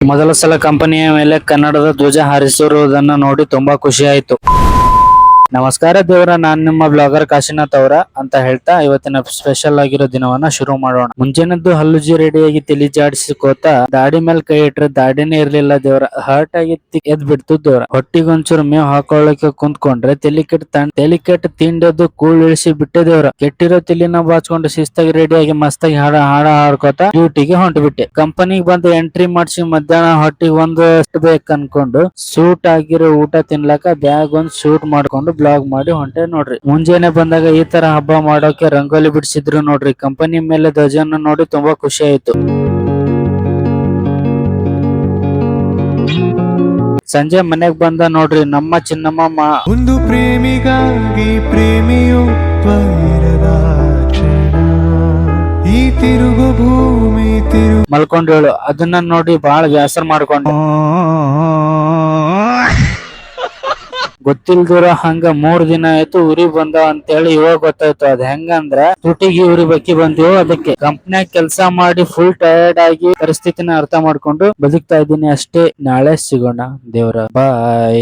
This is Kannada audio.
ಮೊದಲ ಸಲ ಕಂಪನಿಯ ಮೇಲೆ ಕನ್ನಡದ ಧ್ವಜ ಹಾರಿಸಿರುವುದನ್ನು ನೋಡಿ ತುಂಬಾ ಖುಷಿ ಆಯ್ತು. ನಮಸ್ಕಾರ ದೇವರ, ನಾನ್ ನಿಮ್ಮ ಬ್ಲಾಗರ್ ಕಾಶಿನಾಥ್ ಅವರ ಅಂತ ಹೇಳ್ತಾ ಇವತ್ತಿನ ಸ್ಪೆಷಲ್ ಆಗಿರೋ ದಿನವನ್ನ ಶುರು ಮಾಡೋಣ. ಮುಂಜಾನೆದ್ದು ಹಲ್ಲುಜಿ ರೆಡಿಯಾಗಿ ತಲಿ ಜಾಡಿಸಿಕೋತ ದಾಡಿ ಮೇಲೆ ಕೈ ಇಟ್ರೆ ದಾಡಿನೇ ಇರ್ಲಿಲ್ಲ ದೇವ್ರ. ಹರ್ಟ್ ಆಗಿ ಎದ್ ಬಿಡ್ತು ದೇವ್ರ. ಹೊಟ್ಟಿಗೊಂಚೂರು ಮೇವ್ ಹಾಕೊಳ್ಳಕ್ಕೆ ಕುಂತ್ಕೊಂಡ್ರೆ ತಲಿ ಕೆಟ್ಟ ತಿಂಡದ್ದು ಕೂಳ್ ಇಳಿಸಿ ಬಿಟ್ಟೆ ದೇವ್ರ. ಕೆಟ್ಟಿರೋ ತಲಿನ ಬಾಚ್ಕೊಂಡು ಶಿಸ್ತಾಗಿ ರೆಡಿಯಾಗಿ ಮಸ್ತಾಗಿ ಹಾಡ ಹಾಡ್ಕೋತ ಡ್ಯೂಟಿಗೆ ಹೊಂಟ್ಬಿಟ್ಟೆ. ಕಂಪನಿಗೆ ಬಂದು ಎಂಟ್ರಿ ಮಾಡಿಸಿ ಮಧ್ಯಾಹ್ನ ಹೊಟ್ಟಿಗೆ ಒಂದಷ್ಟು ಬೇಕು ಅನ್ಕೊಂಡು ಸೂಟ್ ಆಗಿರೋ ಊಟ ತಿನ್ಲಕ್ಕ ಬ್ಯಾಗ್ ಒಂದ್ ಶೂಟ್ ಮಾಡ್ಕೊಂಡು ಬ್ಲಾಗ್ ಮಾಡಿ ಹೊಂಟೆ ನೋಡ್ರಿ. ಮುಂಜಾನೆ ಬಂದಾಗ ಈ ತರ ಹಬ್ಬ ಮಾಡೋಕೆ ರಂಗೋಲಿ ಬಿಡಿಸಿದ್ರು ನೋಡ್ರಿ. ಕಂಪನಿ ಮೇಲೆ ಧ್ವಜವನ್ನು ನೋಡಿ ತುಂಬಾ ಖುಷಿ ಆಯ್ತು. ಸಂಜೆ ಮನೆಗ್ ಬಂದ ನೋಡ್ರಿ ನಮ್ಮ ಚಿನ್ನಮ್ಮ ಒಂದು ಪ್ರೇಮಿಗಾಗಿ ಪ್ರೇಮಿಯೊಬ್ಬ ಇರದ ಕ್ಷಣ ಈ ತಿರುಗು ಭೂಮಿ ಮಲ್ಕೊಂಡೇಳು. ಅದನ್ನ ನೋಡಿ ಬಾಳ ಬ್ಯಾಸರ ಮಾಡ್ಕೊಂಡೆ. ಗೊತ್ತಿಲ್ದಿರ ಹಂಗ 3 ದಿನ ಆಯ್ತು ಉರಿ ಬಂದಾವ ಅಂತೇಳಿ ಇವಾಗ ಗೊತ್ತಾಯ್ತು. ಅದ್ ಹೆಂಗಂದ್ರ ತುಟಿಗೆ ಉರಿ ಬಕ್ಕಿ ಬಂದಿವೋ ಅದಕ್ಕೆ. ಕಂಪ್ನಿಯಾಗ ಕೆಲ್ಸ ಮಾಡಿ ಫುಲ್ ಟಯರ್ಡ್ ಆಗಿ ಪರಿಸ್ಥಿತಿನ ಅರ್ಥ ಮಾಡ್ಕೊಂಡು ಬದುಕ್ತಾ ಇದ್ದೀನಿ ಅಷ್ಟೇ. ನಾಳೆ ಸಿಗೋಣ ದೇವ್ರ, ಬಾಯ್.